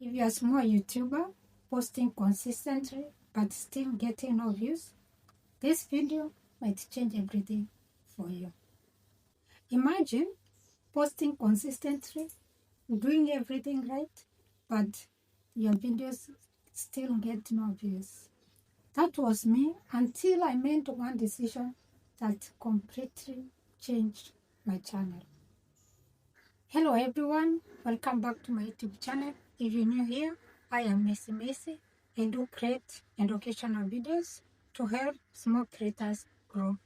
If you're a small YouTuber posting consistently but still getting no views, this video might change everything for you. Imagine posting consistently, doing everything right, but your videos still get no views. That was me until I made one decision that completely changed my channel. Hello everyone, welcome back to my YouTube channel. If you're new here, I am Messi. I do create educational videos to help small creators grow.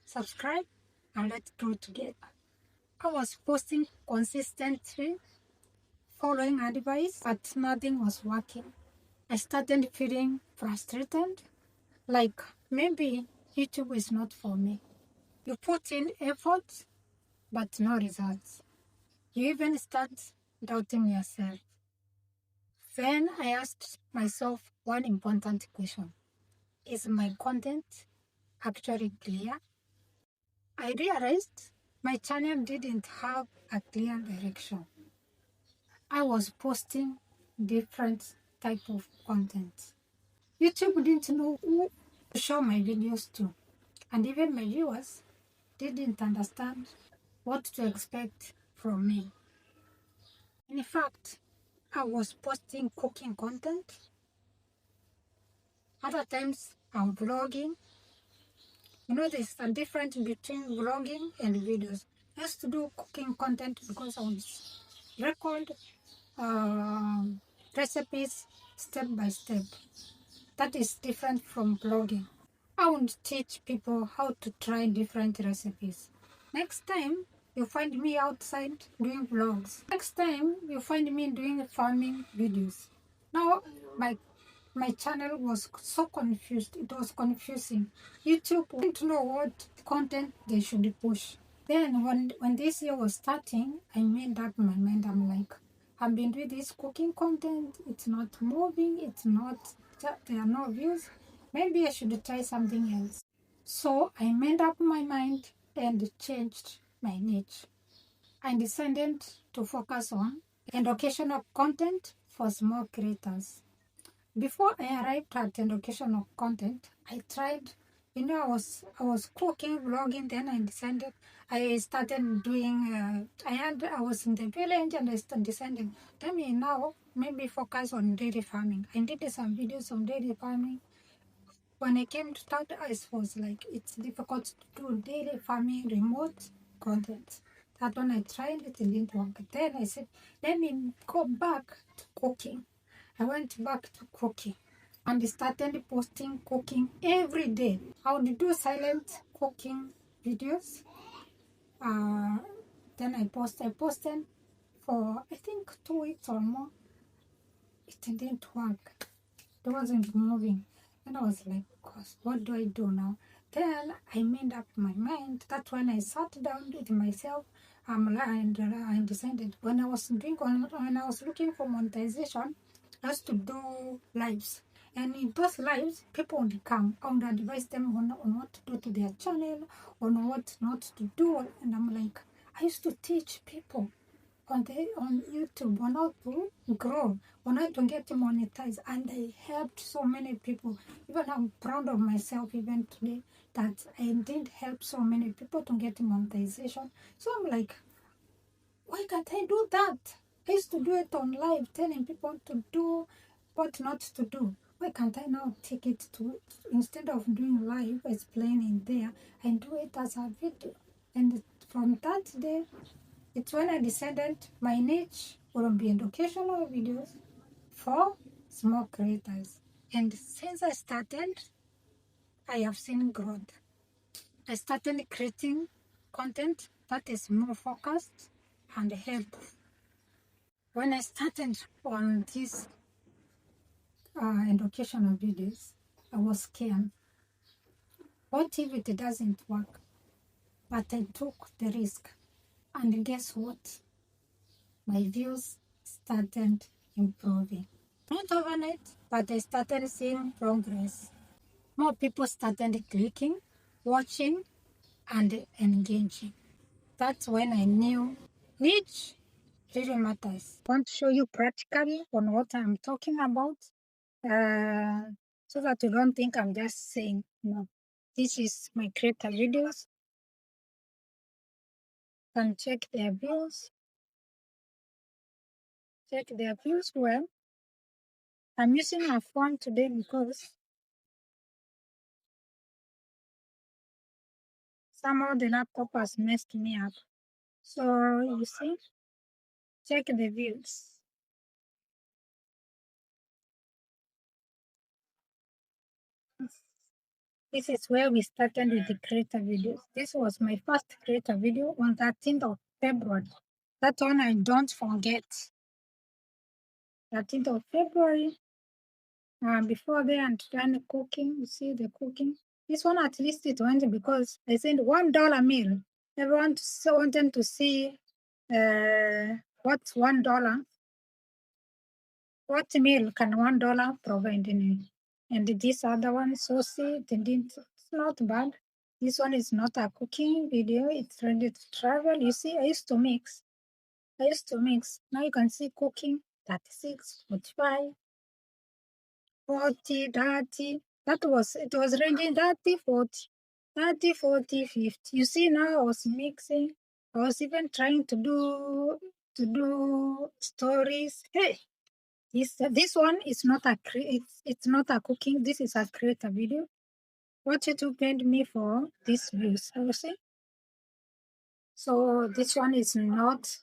Subscribe and let's grow together. I was posting consistently, following advice, but nothing was working. I started feeling frustrated, like maybe YouTube is not for me. You put in effort, but no results. You even start doubting yourself. Then I asked myself one important question. Is my content actually clear? I realized my channel didn't have a clear direction. I was posting different type of content. YouTube didn't know who to show my videos to, and even my viewers didn't understand what to expect from me. In fact, I was posting cooking content. Other times I'm vlogging. There's a difference between vlogging and videos. I used to do cooking content because I would record recipes step by step. That is different from vlogging. I would teach people how to try different recipes. Next time, you find me outside doing vlogs. Next time, you find me doing farming videos. Now, my channel was so confused. It was confusing. YouTube didn't know what content they should push. Then when this year was starting, I made up my mind. I'm like, I've been doing this cooking content. It's not moving. There are no views. Maybe I should try something else. So I made up my mind and changed my niche. I decided to focus on educational content for small creators. Before I arrived at educational content, I tried, I was cooking, vlogging, then I started doing, I was in the village and I decided, let me now maybe focus on dairy farming. I did some videos on dairy farming. When I came to start, I was like, it's difficult to do dairy farming remote content. That one I tried, it didn't work. Then I said, let me go back to cooking. I went back to cooking and started posting cooking every day. I would do silent cooking videos. Then I posted for I think 2 weeks or more. It didn't work. It wasn't moving. And I was like, gosh, what do I do now? Then I made up my mind. That's when I sat down with myself and I decided when I was looking for monetization, I used to do lives. And in those lives, people would come. I would advise them on what to do to their channel, on what not to do. And I'm like, I used to teach people on YouTube on how to grow, on how to get monetized, and I helped so many people. Even I'm proud of myself even today that I did help so many people to get monetization. So I'm like, why can't I do that? I used to do it on live, telling people to do what not to do. Why can't I now take it to, instead of doing live, explaining there, and do it as a video? And from that day, it's when I decided my niche will be educational videos for small creators. And since I started, I have seen growth. I started creating content that is more focused and helpful. When I started on these educational videos, I was scared. What if it doesn't work? But I took the risk. And guess what? My views started improving. Not overnight, but I started seeing progress. More people started clicking, watching, and engaging. That's when I knew niche really matters. I want to show you practically on what I'm talking about, so that you don't think I'm just saying. No, this is my creator videos. You can check their views. Check their views well. I'm using my phone today because somehow the laptop has messed me up. So you see, check the views. This is where we started with the creator videos. This was my first creator video on 13th of February. That one I don't forget. 13th of February. Before then, I'm trying cooking. You see the cooking. This one at least it went because I sent $1 meal. Everyone wanted to see what's $1. What meal can $1 provide in it? And this other one, saucy, it's not bad. This one is not a cooking video. It's ready to travel. You see, I used to mix. Now you can see cooking, 36, 45, 40, 30. It was ranging 30, 40, 30, 40, 50. You see, now I was mixing. I was even trying to do stories. Hey, this one is not it's not a cooking. This is a creator video. What YouTube paid me for these views, I will say. So this one is not.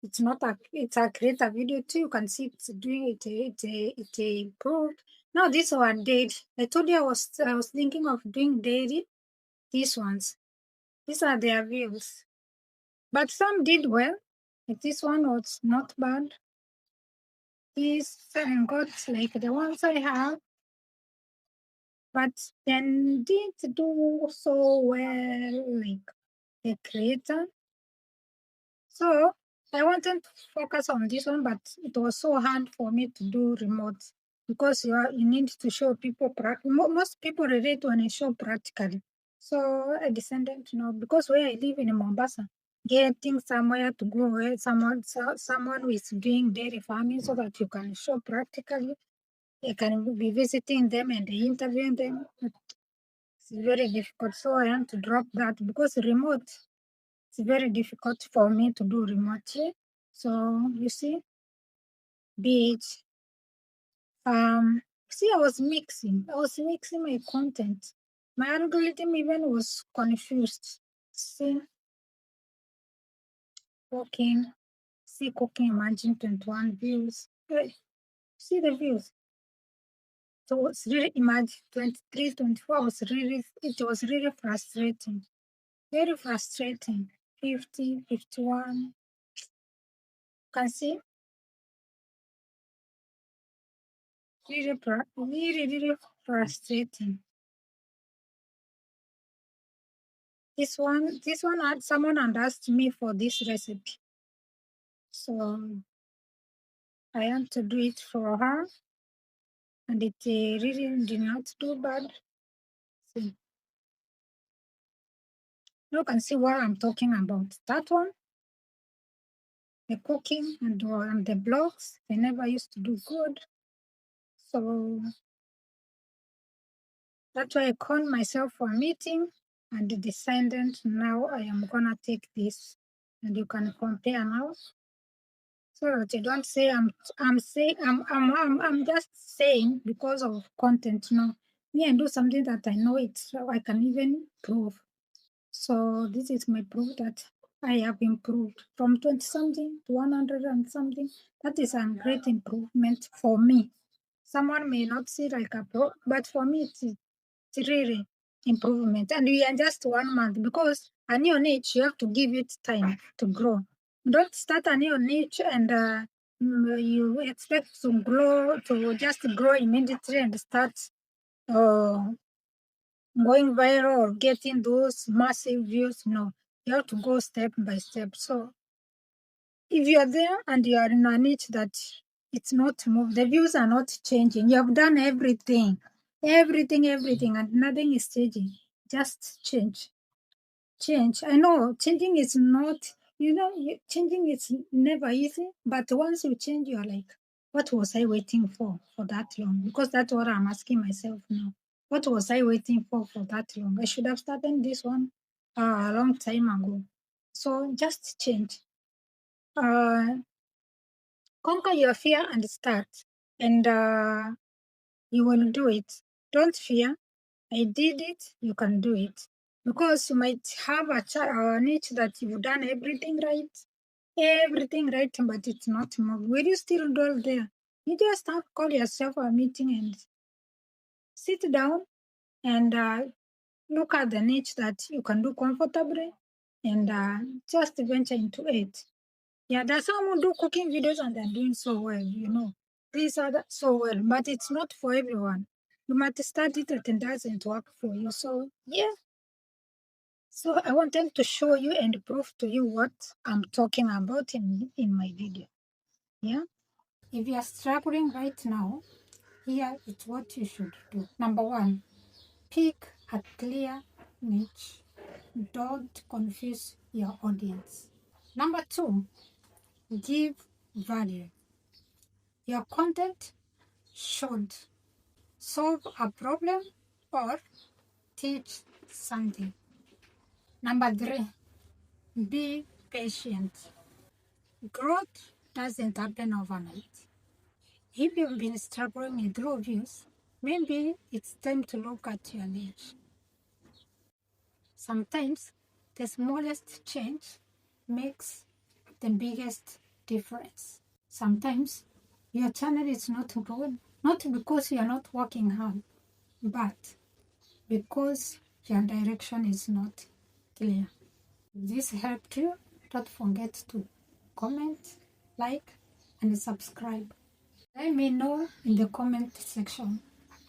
It's a creator video too. You can see it's doing it improved. Now this one did. I told you I was thinking of doing daily. These ones. These are their views. But some did well. Like this one was not bad. These got like the ones I have, but then didn't do so well like the creator. So I wanted to focus on this one, but it was so hard for me to do remote because you need to show people. Most people relate when I show practically. So I decided to know because where I live in Mombasa, getting somewhere to go where someone who is doing dairy farming so that you can show practically. You can be visiting them and interviewing them. It's very difficult. So I want to drop that because remote, it's very difficult for me to do remotely. So you see, beach, see, I was mixing my content. My algorithm even was confused. See, cooking, imagine 21 views. Hey, see the views. So it's really, imagine 23, 24 it was really frustrating. Very frustrating. 50, 51. You can see, really frustrating. This one had someone had asked me for this recipe. So I had to do it for her. And it really did not do bad. See, you can see what I'm talking about. That one, the cooking and the blogs, they never used to do good. So that's why I called myself for a meeting and decided now I am gonna take this and you can compare now. So that you don't say I'm just saying because of content. No, me I do something that I know it so I can even prove. So this is my proof that I have improved from 20 something to 100 and something. That is a great improvement for me. Someone may not see like a pro, but for me it's really improvement. And we are just 1 month because a new niche, you have to give it time to grow. Don't start a new niche and you expect to just grow immediately and start uh, going viral or getting those massive views. No, you have to go step by step. So if you are there and you are in a niche that it's not moved, the views are not changing. You have done everything, and nothing is changing. Just change. I know changing is not changing is never easy, but once you change, you're like, what was I waiting for that long? Because that's what I'm asking myself now. What was I waiting for that long? I should have started this one a long time ago. So just change. Uh, Conquer your fear and start. And you will do it. Don't fear. I did it. You can do it. Because you might have a niche that you've done everything right, but it's not moved. Will you still dwell there? You just have to call yourself a meeting and sit down and look at the niche that you can do comfortably and just venture into it. Yeah, there's some who do cooking videos and they're doing so well. These are so well, but it's not for everyone. You might start it and it doesn't work for you. So, yeah. So I wanted to show you and prove to you what I'm talking about in my video. Yeah. If you are struggling right now, here is what you should do. Number one, pick a clear niche. Don't confuse your audience. Number two, give value. Your content should solve a problem or teach something. Number three, be patient. Growth doesn't happen overnight. If you've been struggling with low views, maybe it's time to look at your niche. Sometimes the smallest change makes the biggest difference. Sometimes your channel is not growing, not because you are not working hard, but because your direction is not clear. If this helped you, don't forget to comment, like, and subscribe. Let me know in the comment section.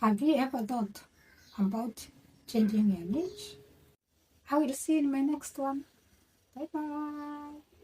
Have you ever thought about changing your niche? I will see you in my next one. Bye bye.